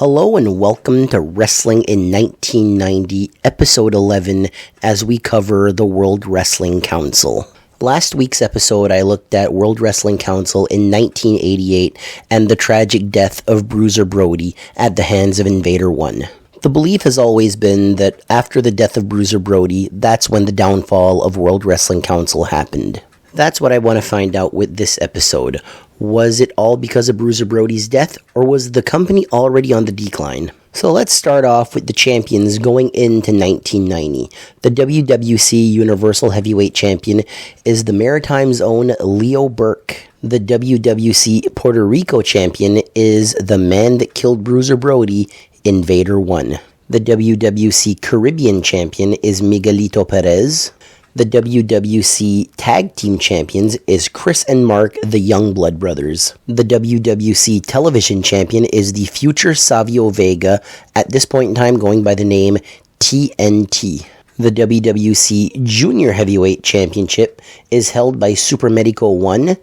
Hello and welcome to Wrestling in 1990, Episode 11, as we cover the World Wrestling Council. Last week's episode, I looked at World Wrestling Council in 1988 and the tragic death of Bruiser Brody at the hands of Invader 1. The belief has always been that after the death of Bruiser Brody, that's when the downfall of World Wrestling Council happened. That's what I want to find out with this episode. Was it all because of Bruiser Brody's death, or was the company already on the decline? So let's start off with the champions going into 1990. The WWC Universal Heavyweight Champion is the Maritime's own Leo Burke. The WWC Puerto Rico Champion is the man that killed Bruiser Brody, Invader 1. The WWC Caribbean Champion is Miguelito Perez. The WWC Tag Team Champions is Chris and Mark, the Youngblood Brothers. The WWC Television Champion is the future Savio Vega, at this point in time going by the name TNT. The WWC Junior Heavyweight Championship is held by Super Medico 1,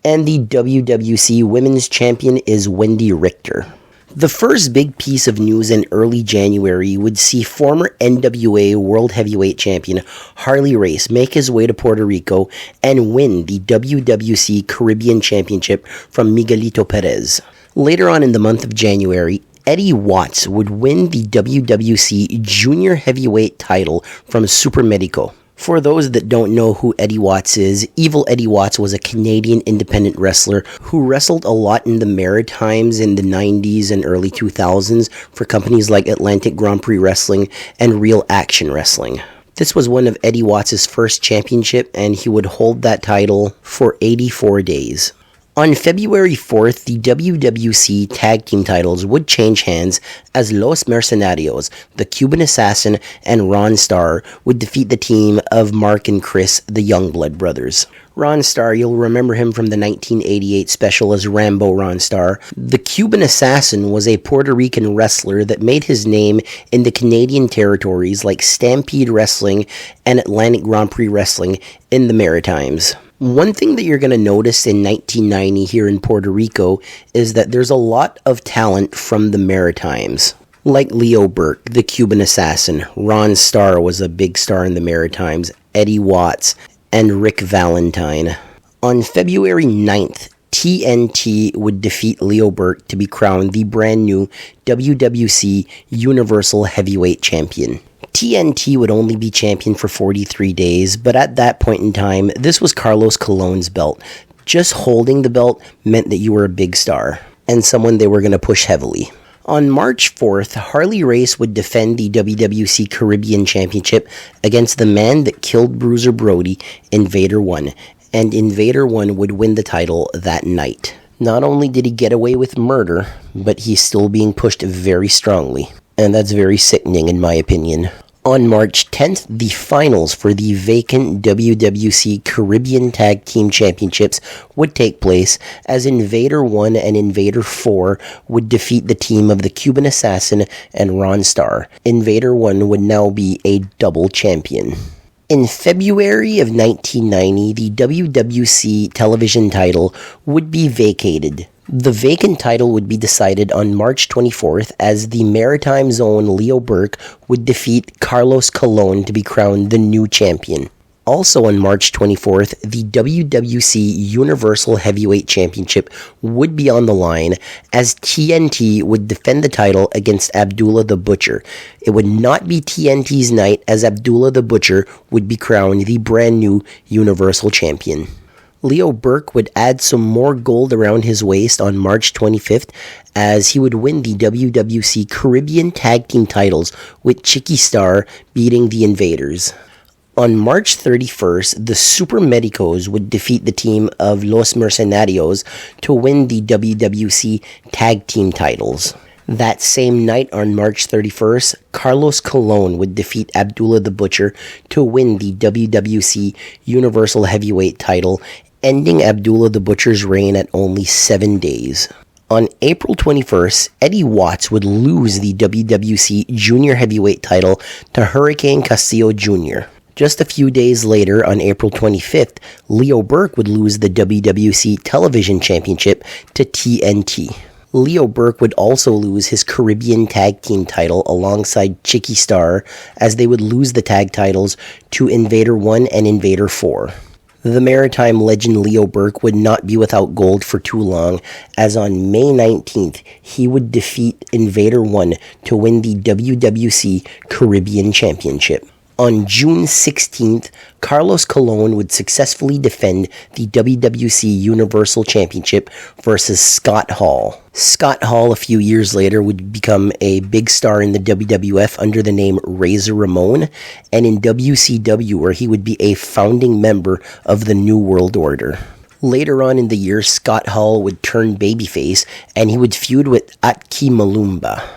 and the WWC Women's Champion is Wendy Richter. The first big piece of news in early January would see former NWA World Heavyweight Champion Harley Race make his way to Puerto Rico and win the WWC Caribbean Championship from Miguelito Perez. Later on in the month of January, Eddie Watts would win the WWC Junior Heavyweight title from Super Medico. For those that don't know who Eddie Watts is, Evil Eddie Watts was a Canadian independent wrestler who wrestled a lot in the Maritimes in the 90s and early 2000s for companies like Atlantic Grand Prix Wrestling and Real Action Wrestling. This was one of Eddie Watts' first championship, and he would hold that title for 84 days. On February 4th, the WWC Tag Team titles would change hands as Los Mercenarios, the Cuban Assassin, and Ron Starr would defeat the team of Mark and Chris, the Youngblood Brothers. Ron Starr, you'll remember him from the 1988 special as Rambo Ron Starr. The Cuban Assassin was a Puerto Rican wrestler that made his name in the Canadian territories like Stampede Wrestling and Atlantic Grand Prix Wrestling in the Maritimes. One thing that you're going to notice in 1990 here in Puerto Rico is that there's a lot of talent from the Maritimes. Like Leo Burke, the Cuban Assassin, Ron Starr was a big star in the Maritimes, Eddie Watts, and Rick Valentine. On February 9th, TNT would defeat Leo Burke to be crowned the brand new WWC Universal Heavyweight Champion. TNT would only be champion for 43 days, but at that point in time, this was Carlos Colon's belt. Just holding the belt meant that you were a big star, and someone they were going to push heavily. On March 4th, Harley Race would defend the WWC Caribbean Championship against the man that killed Bruiser Brody, Invader 1, and Invader 1 would win the title that night. Not only did he get away with murder, but he's still being pushed very strongly, and that's very sickening in my opinion. On March 10th, the finals for the vacant WWC Caribbean Tag Team Championships would take place as Invader 1 and Invader 4 would defeat the team of the Cuban Assassin and Ron Starr. Invader 1 would now be a double champion. In February of 1990, the WWC television title would be vacated. The vacant title would be decided on March 24th as the Maritime's own Leo Burke would defeat Carlos Colon to be crowned the new champion. Also on March 24th, the WWC Universal Heavyweight Championship would be on the line as TNT would defend the title against Abdullah the Butcher. It would not be TNT's night as Abdullah the Butcher would be crowned the brand new Universal Champion. Leo Burke would add some more gold around his waist on March 25th as he would win the WWC Caribbean Tag Team titles with Chicky Star beating the Invaders. On March 31st, the Super Medicos would defeat the team of Los Mercenarios to win the WWC Tag Team titles. That same night on March 31st, Carlos Colon would defeat Abdullah the Butcher to win the WWC Universal Heavyweight title, ending Abdullah the Butcher's reign at only 7 days. On April 21st, Eddie Watts would lose the WWC Junior Heavyweight title to Hurricane Castillo Jr. Just a few days later, on April 25th, Leo Burke would lose the WWC Television Championship to TNT. Leo Burke would also lose his Caribbean Tag Team title alongside Chicky Star, as they would lose the tag titles to Invader 1 and Invader 4. The Maritime legend Leo Burke would not be without gold for too long, as on May 19th, he would defeat Invader 1 to win the WWC Caribbean Championship. On June 16th, Carlos Colon would successfully defend the WWC Universal Championship versus Scott Hall. Scott Hall, a few years later, would become a big star in the WWF under the name Razor Ramon, and in WCW, where he would be a founding member of the New World Order. Later on in the year, Scott Hall would turn babyface, and he would feud with Atki Malumba.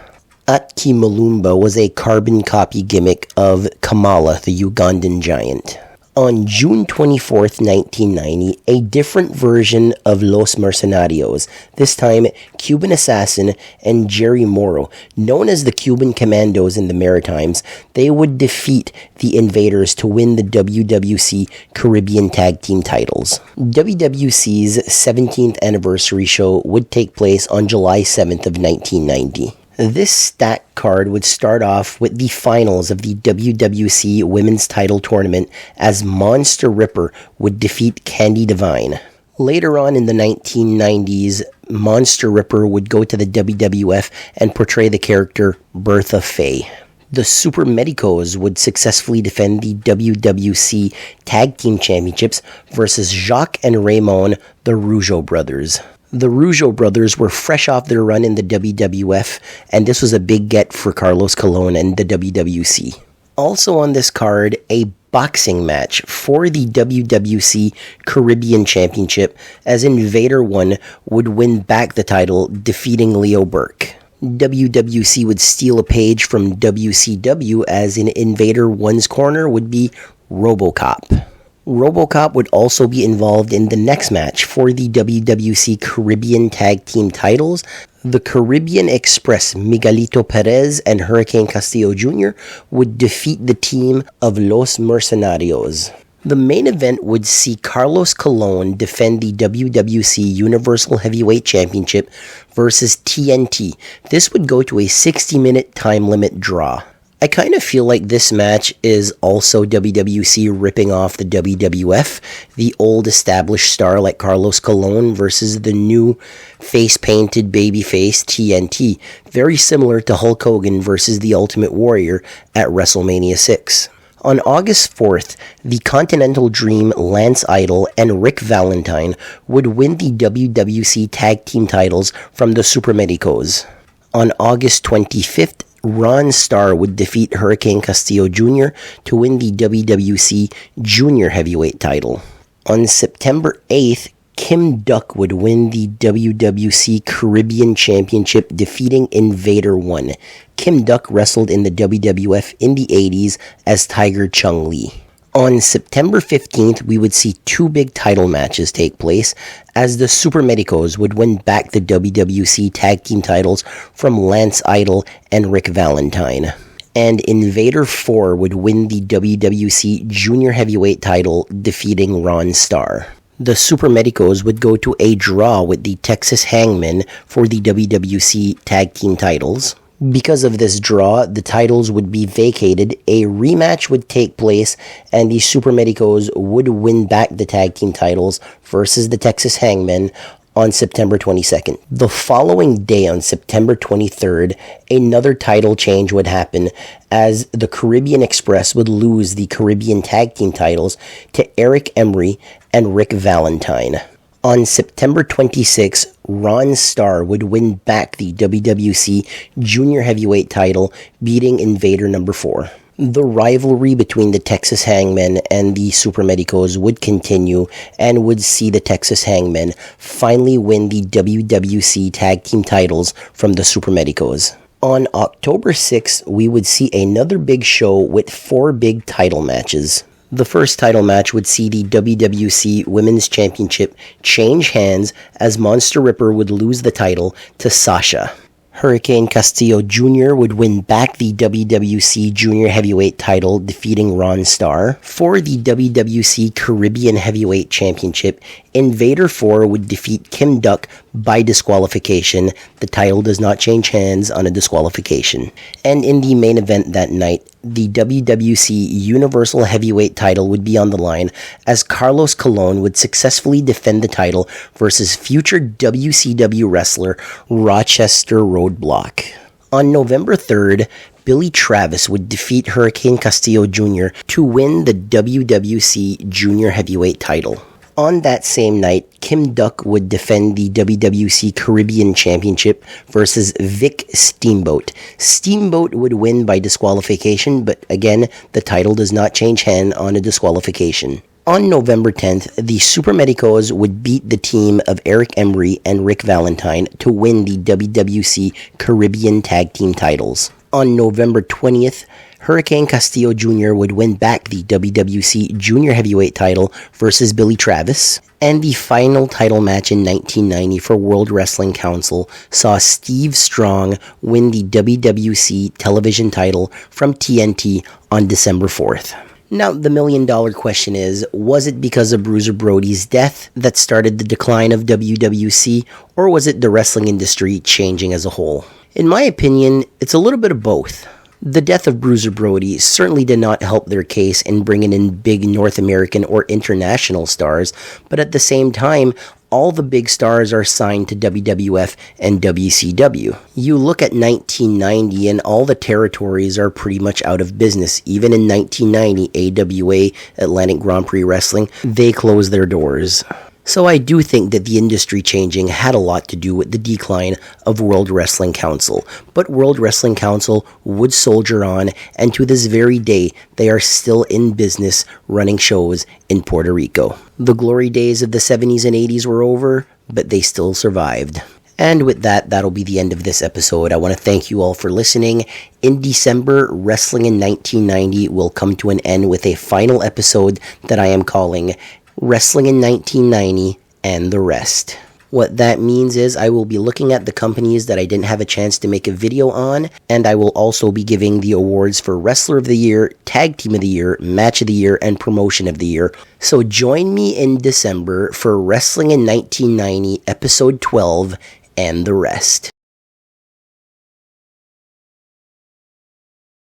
Atki Malumba was a carbon copy gimmick of Kamala, the Ugandan giant. On June 24th, 1990, a different version of Los Mercenarios, this time Cuban Assassin and Jerry Morrow, known as the Cuban Commandos in the Maritimes, they would defeat the Invaders to win the WWC Caribbean Tag Team titles. WWC's 17th anniversary show would take place on July 7th of 1990. This stack card would start off with the finals of the WWC Women's Title Tournament, as Monster Ripper would defeat Candy Divine. Later on in the 1990s, Monster Ripper would go to the WWF and portray the character Bertha Faye. The Super Medicos would successfully defend the WWC Tag Team Championships versus Jacques and Raymond, the Rougeau brothers. The Rougeau brothers were fresh off their run in the WWF, and this was a big get for Carlos Colon and the WWC. Also on this card, a boxing match for the WWC Caribbean Championship, as Invader 1 would win back the title, defeating Leo Burke. WWC would steal a page from WCW, as in Invader 1's corner would be RoboCop. RoboCop would also be involved in the next match for the WWC Caribbean Tag Team titles. The Caribbean Express, Miguelito Perez and Hurricane Castillo Jr. would defeat the team of Los Mercenarios. The main event would see Carlos Colon defend the WWC Universal Heavyweight Championship versus TNT. This would go to a 60-minute time limit draw. I kind of feel like this match is also WWC ripping off the WWF, the old established star like Carlos Colon versus the new face-painted babyface TNT, very similar to Hulk Hogan versus the Ultimate Warrior at WrestleMania 6. On August 4th, the Continental Dream Lance Idol and Rick Valentine would win the WWC Tag Team titles from the Super Medicos. On August 25th, Ron Starr would defeat Hurricane Castillo Jr. to win the WWC Junior Heavyweight title. On September 8th, Kim Duck would win the WWC Caribbean Championship, defeating Invader 1. Kim Duck wrestled in the WWF in the 80s as Tiger Chung Lee. On September 15th, we would see two big title matches take place, as the Super Medicos would win back the WWC Tag Team titles from Lance Idol and Rick Valentine. And Invader 4 would win the WWC Junior Heavyweight title, defeating Ron Starr. The Super Medicos would go to a draw with the Texas Hangmen for the WWC Tag Team titles. Because of this draw, the titles would be vacated, a rematch would take place, and the Super Medicos would win back the tag team titles versus the Texas Hangmen on September 22nd. The following day, on September 23rd, another title change would happen, as the Caribbean Express would lose the Caribbean Tag Team titles to Eric Emery and Rick Valentine. On September 26, Ron Starr would win back the WWC Junior Heavyweight title, beating Invader number 4. The rivalry between the Texas Hangmen and the Super Medicos would continue, and would see the Texas Hangmen finally win the WWC Tag Team titles from the Super Medicos. On October 6th, we would see another big show with 4 big title matches. The first title match would see the WWC Women's Championship change hands, as Monster Ripper would lose the title to Sasha. Hurricane Castillo Jr. would win back the WWC Junior Heavyweight title, defeating Ron Starr. For the WWC Caribbean Heavyweight Championship, Invader 4 would defeat Kim Duck by disqualification. The title does not change hands on a disqualification. And in the main event that night, the WWC Universal Heavyweight title would be on the line as Carlos Colon would successfully defend the title versus future WCW wrestler Rochester Roadblock. On November 3rd, Billy Travis would defeat Hurricane Castillo Jr. to win the WWC Junior Heavyweight title. On that same night, Kim Duck would defend the WWC Caribbean Championship versus Vic Steamboat. Steamboat would win by disqualification, but again, the title does not change hand on a disqualification. On November 10th, the Super Medicos would beat the team of Eric Emery and Rick Valentine to win the WWC Caribbean Tag Team titles. On November 20th, Hurricane Castillo Jr. would win back the WWC Junior Heavyweight title versus Billy Travis. And the final title match in 1990 for World Wrestling Council saw Steve Strong win the WWC television title from TNT on December 4th. Now, the million-dollar question is, was it because of Bruiser Brody's death that started the decline of WWC, or was it the wrestling industry changing as a whole? In my opinion, it's a little bit of both. The death of Bruiser Brody certainly did not help their case in bringing in big North American or international stars, but at the same time, all the big stars are signed to WWF and WCW. You look at 1990 and all the territories are pretty much out of business. Even in 1990, AWA, Atlantic Grand Prix Wrestling, they closed their doors. So I do think that the industry changing had a lot to do with the decline of World Wrestling Council. But World Wrestling Council would soldier on, and to this very day, they are still in business running shows in Puerto Rico. The glory days of the 70s and 80s were over, but they still survived. And with that, that'll be the end of this episode. I want to thank you all for listening. In December, Wrestling in 1990 will come to an end with a final episode that I am calling Wrestling in 1990 and the Rest. What that means is I will be looking at the companies that I didn't have a chance to make a video on, and I will also be giving the awards for Wrestler of the Year, Tag Team of the Year, Match of the Year, and Promotion of the Year. So join me in December for Wrestling in 1990, Episode 12, and the Rest.